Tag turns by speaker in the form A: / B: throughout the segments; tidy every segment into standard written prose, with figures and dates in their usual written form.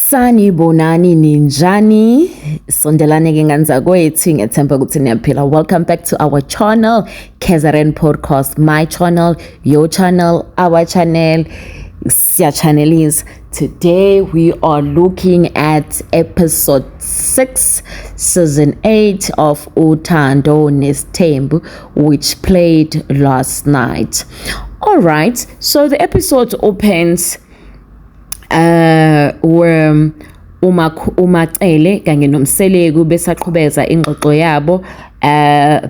A: Sanibonani ninjani, sondelani ke ngani zakwethu, ngethemba ukuthi niyaphila. Welcome back to our channel, KZN Podcast, my channel, your channel, our channel, Sia Channelese. Today we are looking at episode 6, season 8 of Uthando Nesthembu, which played last night. All right, so the episode opens where uMacele kanye noMseleku besaqhubeza ingxoxo yabo,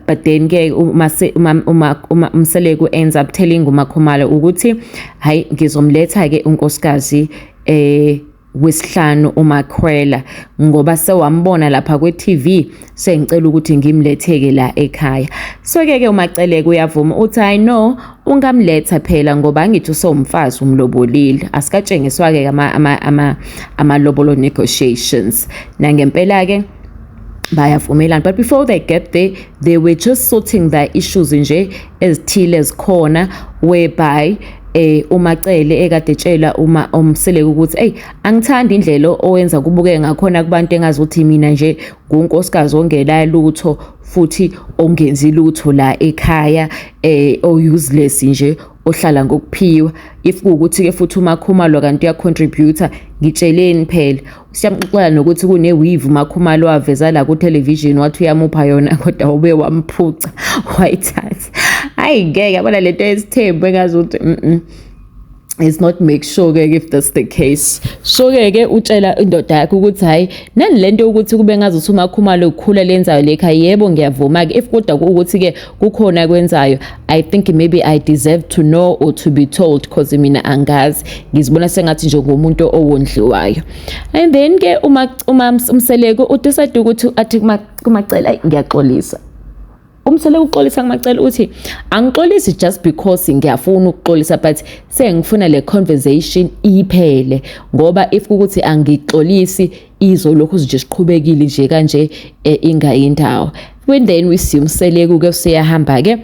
A: but then ke uMseleku ends up telling uMakhumalo ukuthi hayi ngizomletha ke unkosikazi wesihlanu uMakhwela ngoba sewambona lapha kwe-TV, sengicela ukuthi ngimletheke la ekhaya. So ke uMacele uyavuma uthi I know ungamletha phela ngoba ngithi usomfazi umlobolile, asikatshengiswa ke ama lobolo negotiations nangempela ke bayavumelana. But before they get there, they were just sorting the issues nje ezithile ezikhona, whereby uMacele ekade etshela uMseleku ukuthi hey angithandi indlela owenza kubukeke ngakhona kubantu engazuthi mina nje ngunkosikazi ongela lutho futhi ongenzi lutho la ekhaya, o useless nje ohlala ngokuphiwa. If ukuthi ke futhi uMakhumalo kanti uyacontributor, ngitsheleni phela siyamxoxela nokuthi kune weave uMakhumalo waveza la ku television wathi uyamupha yona kodwa ube wamphuca wayithatha. Hayi ngeke yabona lento esithembu engazuthi it's not make sure ke if that's the case. So ke utshela indoda yakhe ukuthi hayi nani lento ukuthi kube ngazuthi uMakhumalo ukukhula lenzayo lekhaya, yebo ngiyavuma ke if kodwa ukuthi ke kukhona kwenzayo, I think maybe I deserve to know or to be told because mina angazi, ngizibona sengathi nje ngomuntu owondliwayo. And then ke uMseleku udecide ukuthi athi kuMacele ngiyaxolisa. UMseleku uxolisa kuMacele uthi angixolisi just because ngiyafuna ukuxolisa, but sengifuna le conversation iphele ngoba if ukuthi angixolisi izolokhu nje siqhubekile nje kanje ingayindawo. When then we see uMseleku ke useyahamba ke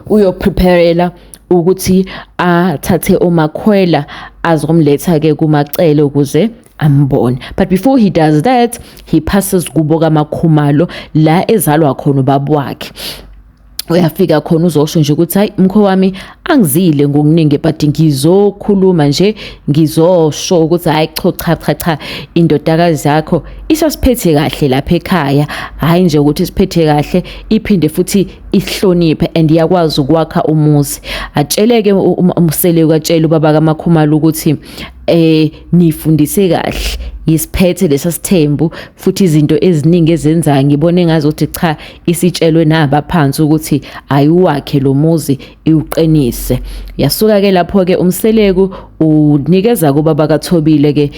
A: uyopreparela ukuthi athathe uMakhwela azomletha ke kuMacele ukuze ambone. But before he does that, he passes kubo kaMakhumalo la ezalwa khona ubaba wakhe. Uyafika khona uzosho nje ukuthi hayi mkho wami angizile ngokuningi but ngizokhuluma nje, ngizosho ukuthi hayi cha indodakazi yakho isasiphethe kahle lapha ekhaya, hayi nje ukuthi siphethe kahle iphinde futhi ihloniphe and iyakwazi ukwakha umuzi. Atsheleke uMseleku atshela ubaba kaMakhumalo ukuthi nifundise kahle, yisiphethe lesasithembu futhi izinto eziningi ezenzayo ngibone ngazothi cha isitshelwe naba phansi ukuthi ayiwakhe lo muzi iuqinise. Yasuka ke lapho ke uMseleku unikeza kubaba kaThobile ke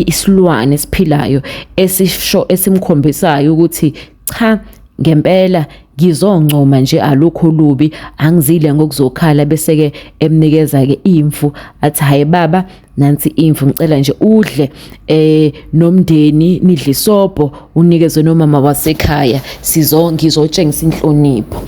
A: isilwane esiphilayo esisho esimkhombisayo ukuthi cha ngempela ngizoncoma nje alukho lubi, angizile ngokuzokhala. Bese ke emnikeza ke imfu athi hayi baba nansi imfu ngicela nje udle nomndeni nidle isobho unikeze nomama wasekhaya ngizotshengisa inhlonipho.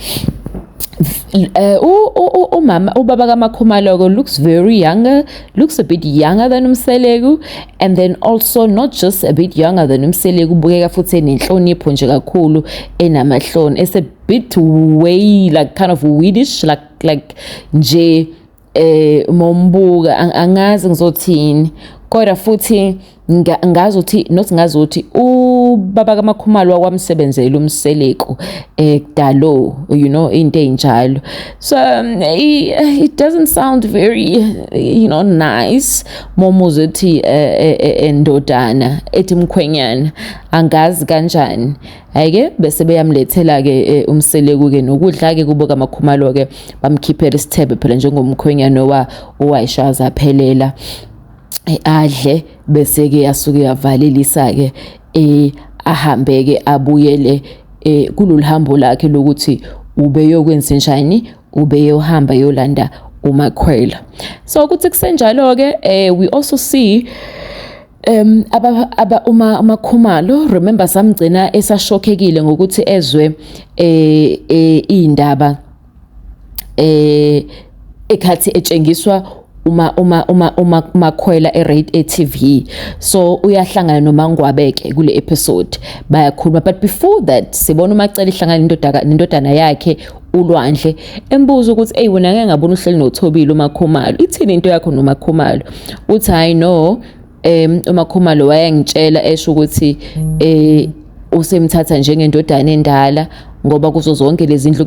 A: Ubaba kaMakhumalo looks very younger, looks a bit younger than uMseleku, and then also not just a bit younger than uMseleku, ubukeka futhi enenhlonipho nje kakhulu, enamahloni, it's a bit way like kind of weedish, like nje mombuka angazi ngizothini kodwa futhi ngazuthi ubaba kaMakhumalo wakwamsebenzela uMseleku kudalo, you know, into enjalo. So it doesn't sound very nice momuzothi endodana ethi mkhwenyana angazi kanjani. Ayike bese beyamlethela ke uMseleku ke nokudla ke kubo kaMakhumalo ke bamkhiphela isithebe phela njengomkhwenyana owayishaza phelela adle. Bese ke yasuke yavalelisa ke ahambe ke abuyele kulolu hambo lakhe lokuthi ube yokwenza njani, ube yohamba yolanda uMakhwela. So ukuthi kusenjalo ke we also see uMakhumalo, remember samgcina esashokekile ngokuthi ezwe indaba ekhathi etshengiswa umakhwela eTV, so uyahlangana noMangwabeke kule episode bayakhuluma. But before that sibona uMacele ihlangana nendodana yakhe uLwandle, embuza ukuthi hey wena ngeke ngabona uhleli noThobile uMakhumalo, ithini into yakho noMakhumalo? Uthi hayi no, uMakhumalo wayengitshela esho ukuthi usemthatha njengendodana endala ngoba kuzo zonke lezi ndlu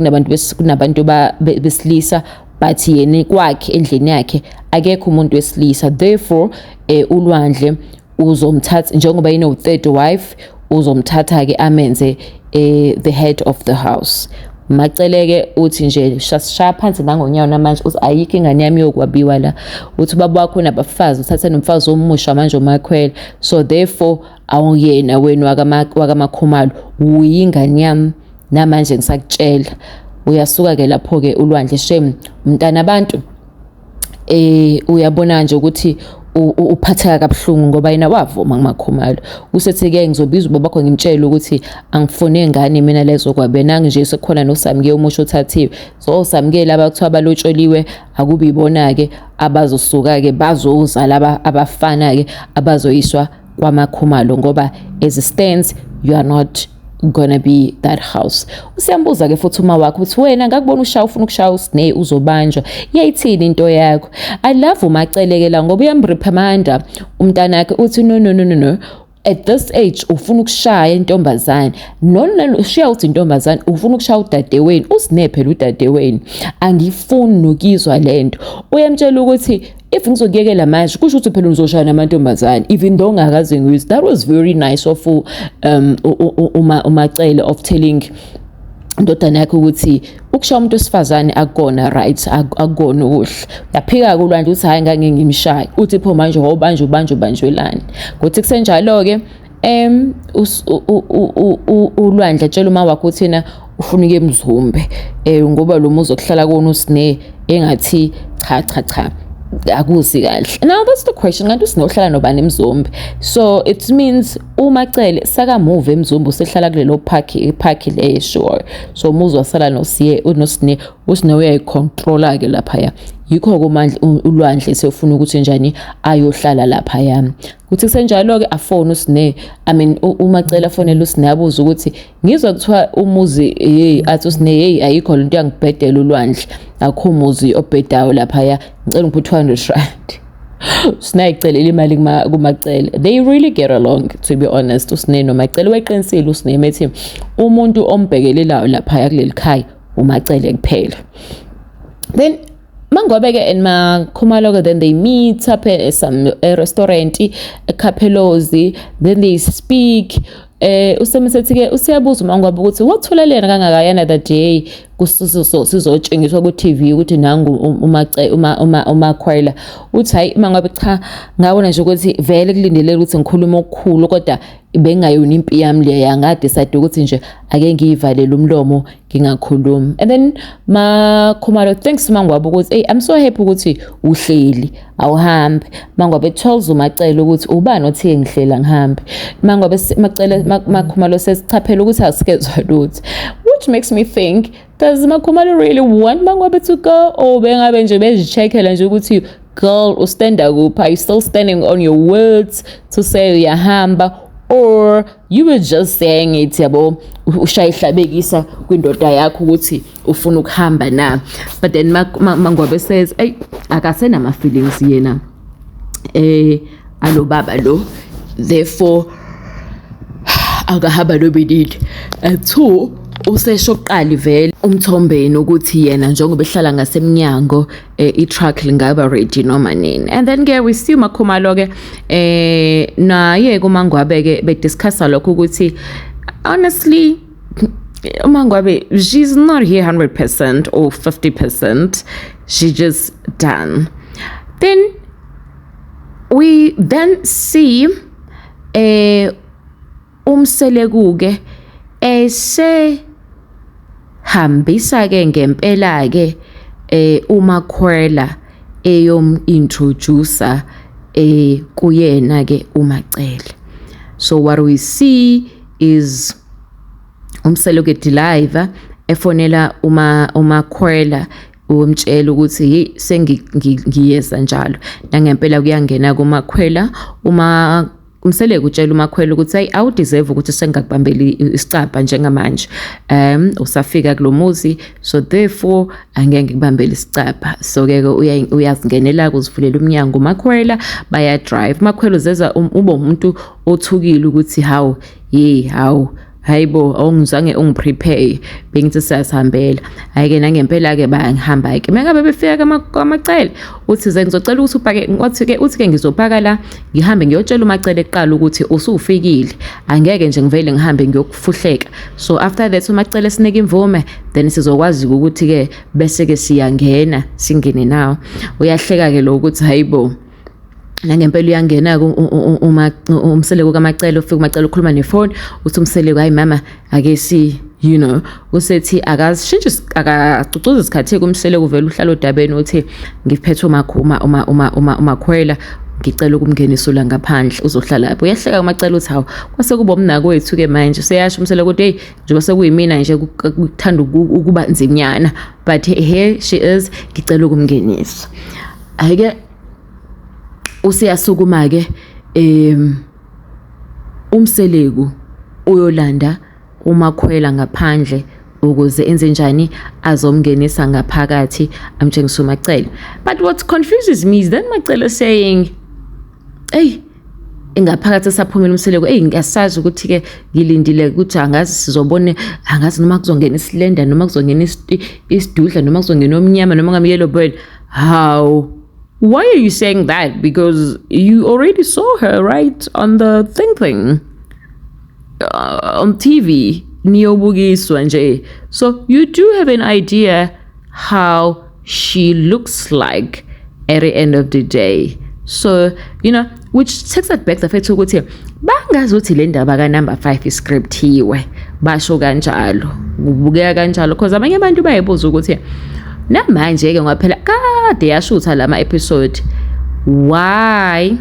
A: kunabantu besilisa, but yena kwakhe endlini yakhe akekho umuntu wesilisa. Therefore uLwandle uzomthatha njengoba yena u-third wife, uzomthatha ke amenze the head of the house. Maceleke uthi nje shaya phansi nangonyawo namanje uthi ayikho ingane yami yokwabiwa la, uthi baba wakho nabafazi uthatha nomfazi omusha manje uMakhwela, so therefore awuyena wena wakaMakhumalo uyingane yami namanje ngisakutshela. Uyasuka ke lapho ke uLwandle shame umntana abantu uyabona nje ukuthi uphatheka kabuhlungu ngoba yena wavuma kuMakhumalo. Usethi ke ngizobiza ubaba bakho ngimtshele ukuthi angifune ngane mina lezo kwabena nje sekukhona noSamke umusho uthathiwe, so oSamke laba kuthiwa balotsholiwe akubi ibona ke abazosuka ke bazozala abafana ke abazoyiswa kwaMakhumalo ngoba as it stands you are not gonna be that house. Usiyambuza ke futhi uma wakho ukuthi wena ngakubona ushaya ufuna ukushaya uSneh uzobanjwa yayithini into yakho. I love uMacele ke la ngoba uyamreprimanda umntana wakhe uthi no at this age ufuna ukushaya intombazane, nona ushiya uthi intombazane ufuna ukushaya udadewenu uSneh phela udadewenu, angifuni nokizwa lento. Uyamtshela ukuthi if ngizokuyekela manje kusho ukuthi phela uzoshaya namantombazane even though ngakaze ngizwe. That was very nice of uMacele of telling indodana yakhe ukuthi ukushaya umuntu wesifazane akukona right, akukona uhle. Yaphika kuLwandle uthi hayi ngeke ngimshaye, uthi pho manje ubanjwelani. Kuthi kusenjalo ke uLwandle atshela uma wakho uthi yena ufuna uke eMzumbe ngoba lo muzi okuhlala kuona uSneh engathi cha akuzi kahle. Now that's the question, ngathi usinohlala nobani eMzumbe? So it means uMacele saka move eMzumbe usehlala kulelo park le sure, so umuzi wasala noSneh uyayicontrola ke lapha ya. Yikho kumandla uLwandle sefuna ukuthi njani ayohlala lapha yami. Kuthi kusenjalo ke afone uSneh, I mean uMacele afonela uSneh abuza ukuthi ngizwa kuthiwa umuzi athi uSneh ayikho lento yangibhedela uLwandle, akho umuzi obhedayo lapha ya, ngicela ngiphe 200 rand. uSneh icelela imali kuMacele. They really get along to be honest. uSneh noMacele weqinisile uSneh methi umuntu ombhekelelayo lapha ya kuleli khaya uMacele kuphela. Then Mangwabeke and Makhumalo, then they meet up at some restaurant, a Kapelozi, then they speak. Usemesethi ke usiyabuza uMangwabe ukuthi watholalena kangakayana that day sizotshengiswa ku TV ukuthi nangu uMakhwela. Uthi hayi Mangwabe cha ngabona nje ukuthi vele kulindelele ukuthi ngikhuluma okukhulu kodwa bengayona impi yami leya, ngadecide ukuthi nje ake ngiyivalele umlomo ngingakhulumi. And then Makhumalo thanks Mangwabe ukuthi hey I'm so happy ukuthi uhleli awuhambe. Mangwabe tells uMacele ukuthi ubani othi ngihlela ngihambe. Mangwabe Makhumalo says chaphela ukuthi asikezwa lutho, which makes me think, does Makhumalo really want Mangwabe to go, or bengabe nje bezicheckela nje ukuthi girl ustand kuphi, are you still standing on your words to say uyahamba, or you were just saying it yabo ushaya ihlabekisa kwindoda yakho ukuthi ufuna ukuhamba na? But then Mangwabe says hey akasena ama feelings yena alo baba lo, therefore akahamba nobidile. Two usesho kuqala vele umthombeni ukuthi yena njengoba ehlala ngasemnyango i-truck lingaba ready noma nini. And then ke we see Makhumalo ke naye kuMangwabe ke bediscussa lokho ukuthi honestly uMangwabe she's not here 100% or 50%, she just done. Then we then see umselekuke hambisa ke ngempela ke uMakhwela introducer kuyena ke uMacele. So what we see is umselekuke live efonela uMakhwela umtshela ukuthi hey sengiyeza njalo. Nangempela kuyangena kuMakhwela umseleko utshela uMakhwela ukuthi hey awudeserve ukuthi sengakubambeli isicapha njengamanje, usafika kulomuzi, so therefore angeke ngikubambele isicapha. So ke uyazingenela kuzivulela umnyango uMakhwela, baya drive. Makhwela uzeza ube umuntu othukile ukuthi hayibo awungizange ungiprepare, bengithi siyasihambela. Hayi-ke nangempela ke bayangihamba-ke mengabe befika kwaMacele uthi ze ngizocela ukuthi upake, uthi-ke ngizopaka la ngihambe ngiyotshela uMacele kuqala ukuthi usufikile, angeke nje ngivele ngihambe ngiyokufuhleka. So after that uMacele sinike imvume, then sizokwazi ukuthi-ke bese-ke siyangena singene nawo. Uyahleka-ke lo ukuthi hayibo nangempela uyangena umseleko kaMacele, ufika uMacele ukhuluma nefoni uthi umseleko hayi mama ake usethi akashintshe akacucuza isikhathi kumseleko uvela uhlala odabeni uthi ngiphethe uMakhwela ngicela ukumngenisa la ngaphandle uzohlala lapho. Uyahleka uMacele uthi hawu kwase kuba umnako wethu-ke manje seyasho umseleko ukuthi hey njengoba sekuyimina nje kuthanda ukuba nzinyana, but here she is ngicela ukumngenisa. Ayike usiyasukuma-ke umseleko uyolanda uMakhwela ngaphandle ukuze enze njani azomngenisa ngaphakathi amtshengisa uMacele. But what confuses me is then Macele saying hey ngaphakathi saphumela umseleko hey ngiyasazi ukuthi-ke ngilindile ukuthi angazi sizobone, angazi noma kuzongena isilenda noma kuzongena isidudla noma kuzongena omnyama noma ngam-yellow bird. How? Why are you saying that? Because you already saw her, right? On the thing. On TV. Niyobukiswa nje. So you do have an idea how she looks like at the end of the day. So, which takes that back the fact ukuthi bangazuthi le ndaba ka number 5 iscriptiwe. Basho kanjalo. Kubukeka kanjalo because abanye abantu bayibuza ukuthi namanje ke ngaphela kade yashutha lama episode why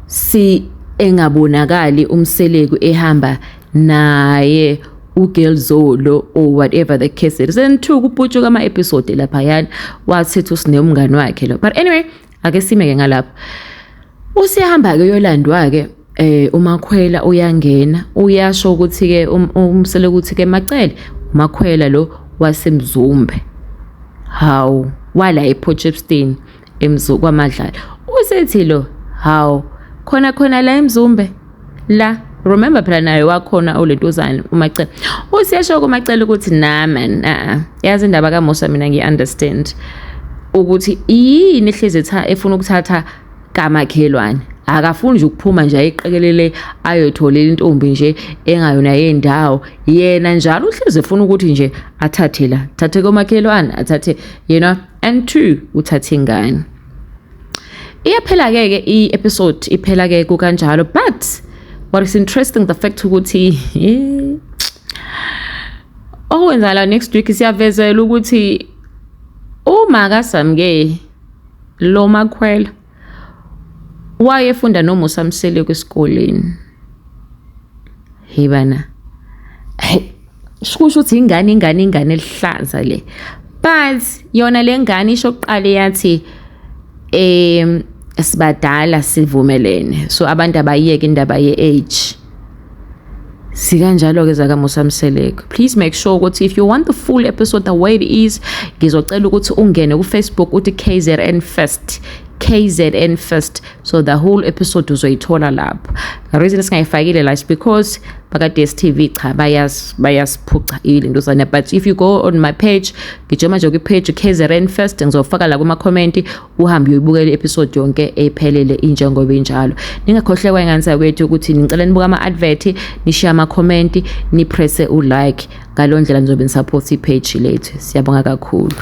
A: si engabonakali umseleko ehamba naye uGelzolo or whatever the case is. And two kuputshuka ama episode lapha yana wathi usine umngani wakhe lo. But anyway ake simeke ngalapha usihamba ke yolandwa ke uMakhwela uyangena uyasho ukuthi ke umseleko ukuthi ke Macele uMakhwela lo wasemzumbe hawu wala ePotchefstroom kwaMadlala usethi lo hawu khona la emzumbe la remember phela naye wakhona olentozana uMacele usiyasho kuMacele ukuthi man yazi indaba kaMosa mina ngiunderstand ukuthi yini ehleze efuna ukuthatha kaMakhelwane akafuni nje ukuphuma nje ayiqekelele ayotholela intombi nje engayona yendawo yena njalo uhleze efuna ukuthi nje thathe koMakhelwane athathe and two uthathe ingane. Iyaphela ke i-episode iphela ke kanjalo, but what is interesting the fact ukuthi okwenzala next week siyavezela ukuthi uMakasamke lo Makhwela wayefunda noMusa Mseleko esikoleni. Hebana sikusho ukuthi ingane elihlaza le, but yona le ngane isho kuqala yathi sibadala sivumelene, so abantu abayeke indaba ye-age sikanjalo ke zakaMusa Mseleko. Please make sure ukuthi if you want the full episode the way it is, ngizocela ukuthi ungene ku Facebook uthi KZN First, so the whole episode uzoyithola lapho. The reason singayifakile la is because baka DStv cha bayasiphuca izinto zana, but if you go on my page ngijoma nje ku page KZN First ngizofaka la kuma comment uhambe uyibukele episode yonke ephelele injengoba injalo. Ningakhohlwa ingane kwethu ukuthi ngicela nibuka ama advert, ni share ama comment, ni press u like, ngalondlela nizobe ni support i page lethu. Siyabonga kakhulu.